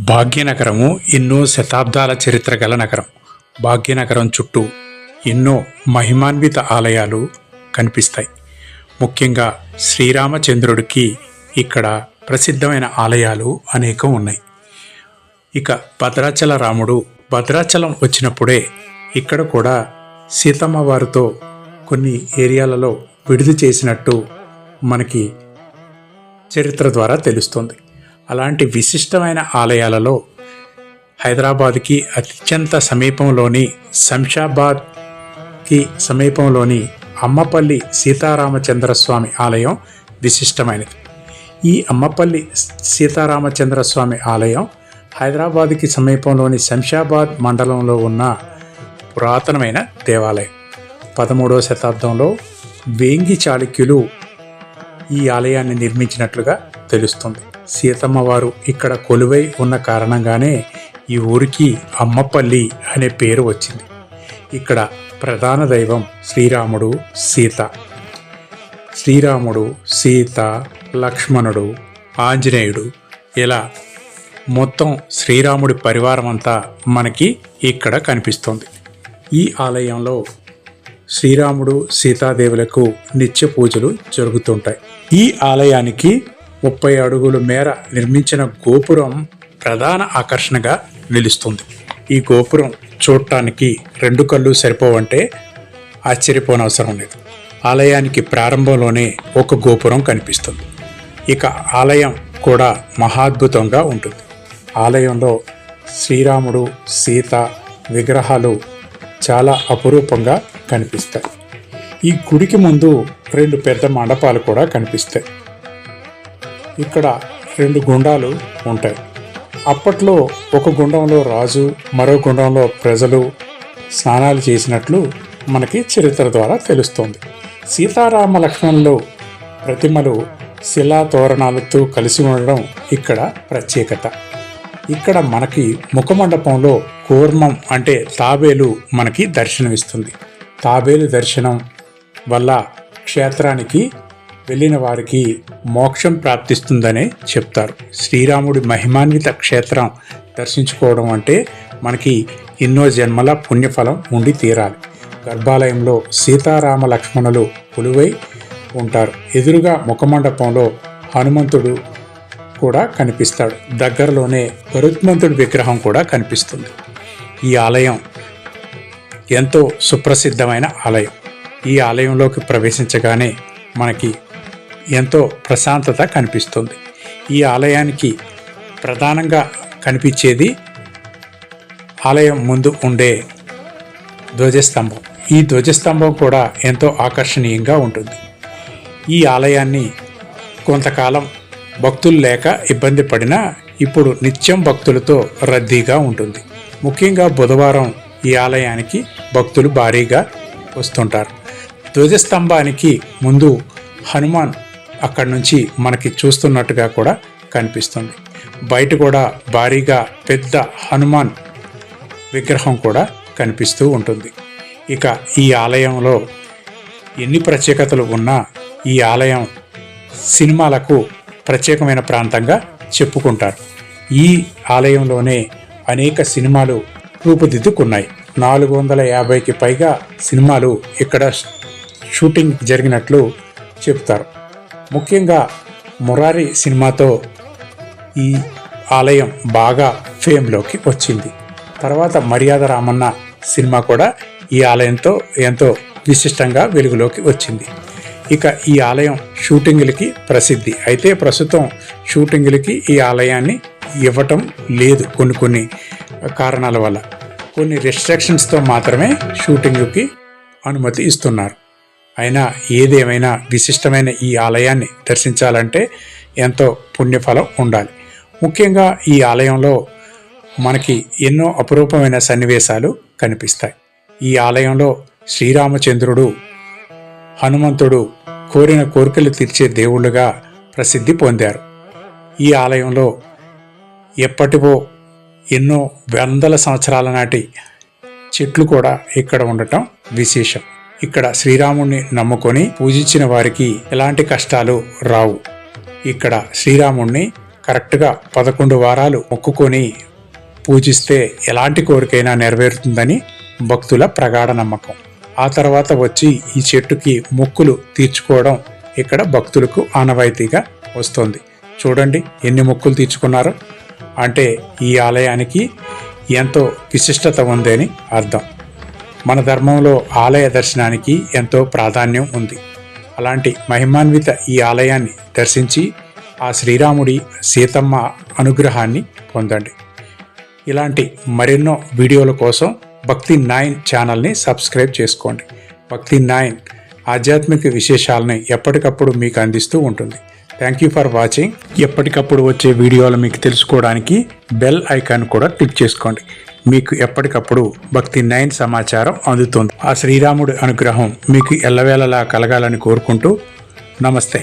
భాగ్యనగరము ఎన్నో శతాబ్దాల చరిత్ర గల నగరం. భాగ్యనగరం చుట్టూ ఎన్నో మహిమాన్విత ఆలయాలు కనిపిస్తాయి. ముఖ్యంగా శ్రీరామచంద్రుడికి ఇక్కడ ప్రసిద్ధమైన ఆలయాలు అనేకం ఉన్నాయి. ఇక భద్రాచల రాముడు భద్రాచలం వచ్చినప్పుడే ఇక్కడ కూడా సీతమ్మ వారితో కొన్ని ఏరియాలలో విడిది చేసినట్టు మనకి చరిత్ర ద్వారా తెలుస్తుంది. అలాంటి విశిష్టమైన ఆలయాలలో హైదరాబాద్కి అత్యంత సమీపంలోని శంషాబాద్కి సమీపంలోని అమ్మపల్లి సీతారామచంద్రస్వామి ఆలయం విశిష్టమైనది. ఈ అమ్మపల్లి సీతారామచంద్రస్వామి ఆలయం హైదరాబాద్కి సమీపంలోని శంషాబాద్ మండలంలో ఉన్న పురాతనమైన దేవాలయం. 13వ శతాబ్దంలో వేంగి చాళుక్యులు ఈ ఆలయాన్ని నిర్మించినట్లుగా తెలుస్తుంది. సీతమ్మ వారు ఇక్కడ కొలువై ఉన్న కారణంగానే ఈ ఊరికి అమ్మపల్లి అనే పేరు వచ్చింది. ఇక్కడ ప్రధాన దైవం శ్రీరాముడు, సీత. శ్రీరాముడు, సీత, లక్ష్మణుడు, ఆంజనేయుడు, ఇలా మొత్తం శ్రీరాముడి పరివారం అంతా మనకి ఇక్కడ కనిపిస్తుంది. ఈ ఆలయంలో శ్రీరాముడు, సీతాదేవులకు నిత్య పూజలు జరుగుతుంటాయి. ఈ ఆలయానికి 30 అడుగుల మేర నిర్మించిన గోపురం ప్రధాన ఆకర్షణగా నిలుస్తుంది. ఈ గోపురం చూడటానికి 2 కళ్ళు సరిపోవంటే ఆశ్చర్యపోనవసరం లేదు. ఆలయానికి ప్రారంభంలోనే ఒక గోపురం కనిపిస్తుంది. ఇక ఆలయం కూడా మహాద్భుతంగా ఉంటుంది. ఆలయంలో శ్రీరాముడు, సీత విగ్రహాలు చాలా అపురూపంగా కనిపిస్తాయి. ఈ గుడికి ముందు 2 పెద్ద మండపాలు కూడా కనిపిస్తాయి. ఇక్కడ 2 గుండాలు ఉంటాయి. అప్పట్లో ఒక గుండంలో రాజు, మరో గుండంలో ప్రజలు స్నానాలు చేసినట్లు మనకి చరిత్ర ద్వారా తెలుస్తోంది. సీతారామ లక్ష్మణులు ప్రతిమలు శిలా తోరణాలతో కలిసి ఉండడం ఇక్కడ ప్రత్యేకత. ఇక్కడ మనకి ముఖమండపంలో కూర్మం అంటే తాబేలు మనకి దర్శనమిస్తుంది. తాబేలు దర్శనం వల్ల క్షేత్రానికి వెళ్ళిన వారికి మోక్షం ప్రాప్తిస్తుందనే చెప్తారు. శ్రీరాముడి మహిమాన్విత క్షేత్రం దర్శించుకోవడం అంటే మనకి ఎన్నో జన్మల పుణ్యఫలం ఉండి తీరాలి. గర్భాలయంలో సీతారామ లక్ష్మణులు కొలువై ఉంటారు. ఎదురుగా ముఖమండపంలో హనుమంతుడు కూడా కనిపిస్తాడు. దగ్గరలోనే గరుత్మంతుడి విగ్రహం కూడా కనిపిస్తుంది. ఈ ఆలయం ఎంతో సుప్రసిద్ధమైన ఆలయం. ఈ ఆలయంలోకి ప్రవేశించగానే మనకి ఎంతో ప్రశాంతత కనిపిస్తుంది. ఈ ఆలయానికి ప్రధానంగా కనిపించేది ఆలయం ముందు ఉండే ధ్వజస్తంభం. ఈ ధ్వజస్తంభం కూడా ఎంతో ఆకర్షణీయంగా ఉంటుంది. ఈ ఆలయాన్ని కొంతకాలం భక్తులు లేక ఇబ్బంది పడినా ఇప్పుడు నిత్యం భక్తులతో రద్దీగా ఉంటుంది. ముఖ్యంగా బుధవారం ఈ ఆలయానికి భక్తులు భారీగా వస్తుంటారు. ధ్వజస్తంభానికి ముందు హనుమాన్ అక్కడి నుంచి మనకి చూస్తున్నట్టుగా కూడా కనిపిస్తుంది. బయట కూడా భారీగా పెద్ద హనుమాన్ విగ్రహం కూడా కనిపిస్తూ ఉంటుంది. ఇక ఈ ఆలయంలో ఎన్ని ప్రత్యేకతలు ఉన్నా ఈ ఆలయం సినిమాలకు ప్రత్యేకమైన ప్రాంతంగా చెప్పుకుంటారు. ఈ ఆలయంలోనే అనేక సినిమాలు రూపుదిద్దుకున్నాయి. 450కి పైగా సినిమాలు ఇక్కడ షూటింగ్ జరిగినట్లు చెప్తారు. ముఖ్యంగా మురారి సినిమాతో ఈ ఆలయం బాగా ఫేమ్లోకి వచ్చింది. తర్వాత మర్యాద రామన్న సినిమా కూడా ఈ ఆలయంతో ఎంతో విశిష్టంగా వెలుగులోకి వచ్చింది. ఇక ఈ ఆలయం షూటింగులకి ప్రసిద్ధి. అయితే ప్రస్తుతం షూటింగులకి ఈ ఆలయాన్ని ఇవ్వటం లేదు. కొన్ని కారణాల వల్ల కొన్ని రెస్ట్రిక్షన్స్తో మాత్రమే షూటింగుకి అనుమతి ఇస్తున్నారు. అయినా ఏదేమైనా విశిష్టమైన ఈ ఆలయాన్ని దర్శించాలంటే ఎంతో పుణ్యఫలం ఉండాలి. ముఖ్యంగా ఈ ఆలయంలో మనకి ఎన్నో అపురూపమైన సన్నివేశాలు కనిపిస్తాయి. ఈ ఆలయంలో శ్రీరామచంద్రుడు, హనుమంతుడు కోరిన కోరికలు తీర్చే దేవుళ్ళుగా ప్రసిద్ధి పొందారు. ఈ ఆలయంలో ఎప్పటివో ఎన్నో వందల సంవత్సరాల నాటి చెట్లు కూడా ఇక్కడ ఉండటం విశేషం. ఇక్కడ శ్రీరాముడిని నమ్ముకొని పూజించిన వారికి ఎలాంటి కష్టాలు రావు. ఇక్కడ శ్రీరాముడిని కరెక్ట్గా 11 వారాలు మొక్కుకొని పూజిస్తే ఎలాంటి కోరికైనా నెరవేరుతుందని భక్తుల ప్రగాఢ నమ్మకం. ఆ తర్వాత వచ్చి ఈ చెట్టుకి మొక్కులు తీర్చుకోవడం ఇక్కడ భక్తులకు ఆనవాయితీగా వస్తుంది. చూడండి ఎన్ని మొక్కులు తీర్చుకున్నారు. అంటే ఈ ఆలయానికి ఎంతో విశిష్టత ఉంది అని అర్థం. మన ధర్మంలో ఆలయ దర్శనానికి ఎంతో ప్రాధాన్యం ఉంది. అలాంటి మహిమాన్విత ఈ ఆలయాన్ని దర్శించి ఆ శ్రీరాముడి సీతమ్మ అనుగ్రహాన్ని పొందండి. ఇలాంటి మరెన్నో వీడియోల కోసం భక్తి9 ఛానల్ని సబ్స్క్రైబ్ చేసుకోండి. భక్తి9 ఆధ్యాత్మిక విశేషాలని ఎప్పటికప్పుడు మీకు అందిస్తూ ఉంటుంది. Thank you for watching. ఎప్పటికప్పుడు వచ్చే వీడియోలు మీకు తెలుసుకోవడానికి బెల్ ఐకాన్ కూడా క్లిక్ చేసుకోండి. మీకు ఎప్పటికప్పుడు భక్తి9 సమాచారం అందుతుంది. ఆ శ్రీరాముడి అనుగ్రహం మీకు ఎల్లవేళలా కలగాలని కోరుకుంటూ నమస్తే.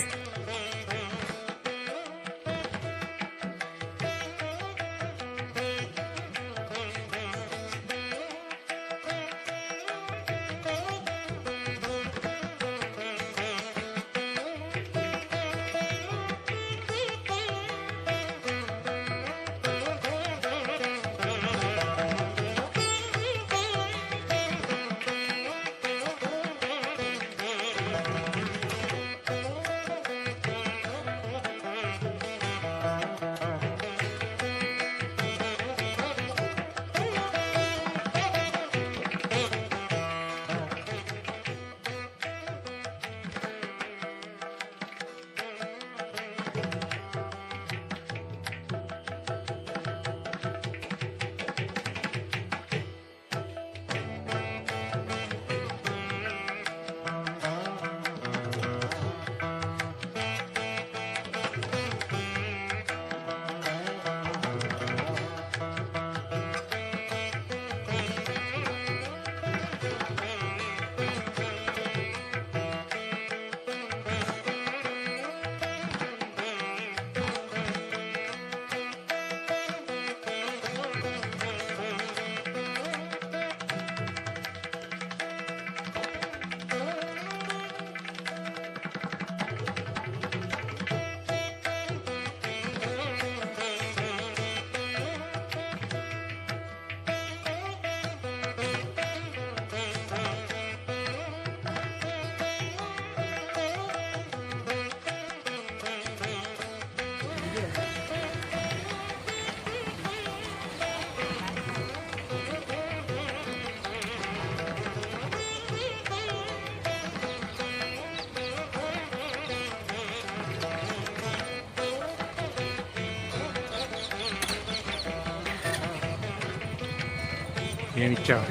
ఏమిచ్చావు?